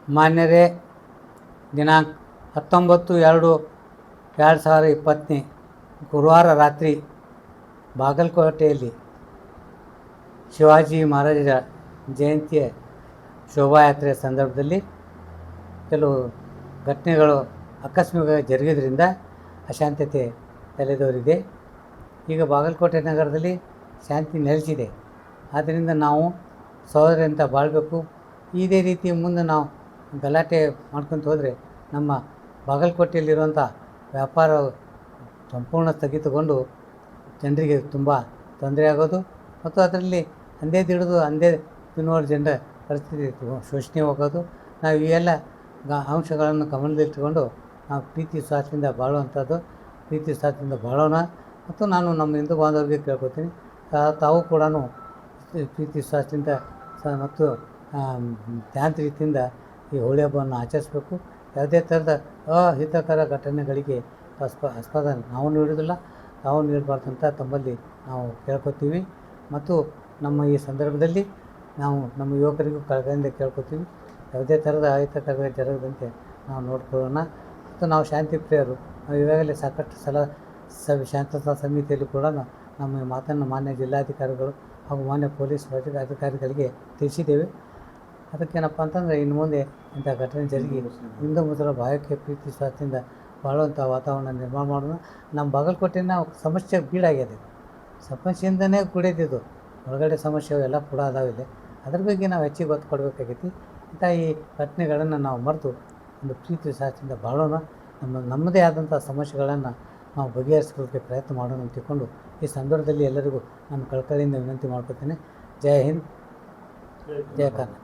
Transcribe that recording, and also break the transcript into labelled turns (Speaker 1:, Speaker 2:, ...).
Speaker 1: ಮಾನ್ಯರೇ, ದಿನಾಂಕ 19/2/2020 ಗುರುವಾರ ರಾತ್ರಿ ಬಾಗಲಕೋಟೆಯಲ್ಲಿ ಶಿವಾಜಿ ಮಹಾರಾಜರ ಜಯಂತಿಯ ಶೋಭಾಯಾತ್ರೆ ಸಂದರ್ಭದಲ್ಲಿ ಕೆಲವು ಘಟನೆಗಳು ಆಕಸ್ಮಿಕವಾಗಿ ಜರುಗಿದ್ರಿಂದ ಅಶಾಂತತೆ ತಲೆದೋರಿದೆ. ಈಗ ಬಾಗಲಕೋಟೆ ನಗರದಲ್ಲಿ ಶಾಂತಿ ನೆಲೆಸಿದೆ. ಆದ್ದರಿಂದ ನಾವು ಸಹೋದರರಿಂದ ಬಾಳಬೇಕು. ಇದೇ ರೀತಿ ಮುಂದೆ ನಾವು ಗಲಾಟೆ ಮಾಡ್ಕೊತ ಹೋದರೆ ನಮ್ಮ ಬಾಗಲಕೋಟೆಯಲ್ಲಿರುವಂಥ ವ್ಯಾಪಾರ ಸಂಪೂರ್ಣ ಸ್ಥಗಿತಗೊಂಡು ಜನರಿಗೆ ತುಂಬ ತೊಂದರೆ ಆಗೋದು ಮತ್ತು ಅದರಲ್ಲಿ ಅಂದೇ ತಿನ್ನುವ ಜನರ ಪರಿಸ್ಥಿತಿ ಶೋಷಣೀಯವಾಗೋದು. ನಾವು ಈ ಎಲ್ಲ ಅಂಶಗಳನ್ನು ಗಮನದಲ್ಲಿಟ್ಟುಕೊಂಡು ನಾವು ಪ್ರೀತಿ ವಿಶ್ವಾಸದಿಂದ ಬಾಳುವಂಥದ್ದು, ಪ್ರೀತಿ ವಿಶ್ವಾಸದಿಂದ ಬಾಳೋಣ. ಮತ್ತು ನಾನು ನಮ್ಮ ಹಿಂದೂ ಬಾಂಧವರಿಗೆ ಕೇಳ್ಕೊತೀನಿ, ತಾವು ಕೂಡ ಪ್ರೀತಿ ವಿಶ್ವಾಸದಿಂದ ಮತ್ತು ಶಾಂತ ರೀತಿಯಿಂದ ಈ ಹೋಳಿ ಹಬ್ಬವನ್ನು ಆಚರಿಸಬೇಕು. ಯಾವುದೇ ಥರದ ಅಹಿತಕರ ಘಟನೆಗಳಿಗೆ ಆಸ್ಪದ ನಾವು ನೀಡೋದಿಲ್ಲ, ತಾವು ನೀಡಬಾರ್ದು ಅಂತ ತಮ್ಮಲ್ಲಿ ನಾವು ಕೇಳ್ಕೊತೀವಿ. ಮತ್ತು ನಮ್ಮ ಈ ಸಂದರ್ಭದಲ್ಲಿ ನಾವು ನಮ್ಮ ಯುವಕರಿಗೂ ಕಳಕಳಿಯಿಂದ ಕೇಳ್ಕೊತೀವಿ, ಯಾವುದೇ ಥರದ ಅಹಿತಕರ ಜರಗದಂತೆ ನಾವು ನೋಡ್ಕೊಳ್ಳೋಣ. ಮತ್ತು ನಾವು ಶಾಂತಿ ಪ್ರಿಯರು. ನಾವು ಈಗಾಗಲೇ ಸಾಕಷ್ಟು ಸಲ ಶಾಂತತಾ ಸಮಿತಿಯಲ್ಲಿ ಕೂಡ ನಮ್ಮ ಮಾತನ್ನು ಮಾನ್ಯ ಜಿಲ್ಲಾಧಿಕಾರಿಗಳು ಹಾಗೂ ಮಾನ್ಯ ಪೊಲೀಸ್ ಅಧಿಕಾರಿಗಳಿಗೆ ತಿಳಿಸಿದ್ದೇವೆ. ಅದಕ್ಕೇನಪ್ಪ ಅಂತಂದರೆ ಇನ್ನು ಮುಂದೆ ಇಂಥ ಘಟನೆ ಜರುಗಿ ಹಿಂದೂ ಮುಸಲ ಭಾವಕ್ಕೆ ಪ್ರೀತಿ ವಿಶ್ವಾಸದಿಂದ ಬಾಳುವಂಥ ವಾತಾವರಣ ನಿರ್ಮಾಣ ಮಾಡೋಣ. ನಮ್ಮ ಬಾಗಲಕೋಟೆನ ಸಮಸ್ಯೆ ಬೀಡಾಗಿದೆ, ಸಮಸ್ಯೆಯಿಂದನೇ ಕೂಡಿದ್ದು. ಹೊರಗಡೆ ಸಮಸ್ಯೆ ಎಲ್ಲ ಕೂಡ ಅದಾವಿದೆ. ಅದ್ರ ಬಗ್ಗೆ ನಾವು ಹೆಚ್ಚಿಗೆ ಒತ್ತು ಕೊಡಬೇಕಾಗೈತಿ. ಇಂಥ ಈ ಘಟನೆಗಳನ್ನು ನಾವು ಮರೆತು ಒಂದು ಪ್ರೀತಿ ವಿಶ್ವಾಸದಿಂದ ಬಾಳೋಣ. ನಮ್ಮದೇ ಆದಂಥ ಸಮಸ್ಯೆಗಳನ್ನು ನಾವು ಬಗೆಹರಿಸ್ಕೊಳ್ಳೋಕ್ಕೆ ಪ್ರಯತ್ನ ಮಾಡೋಣ ಅಂತ ತಿಳ್ಕೊಂಡು ಈ ಸಂದರ್ಭದಲ್ಲಿ ಎಲ್ಲರಿಗೂ ನಾನು ಕಳಕಳಿಯಿಂದ ವಿನಂತಿ ಮಾಡ್ಕೊತೇನೆ. ಜೈ ಹಿಂದ್, ಜೈ ಕರ್ನಾಟಕ.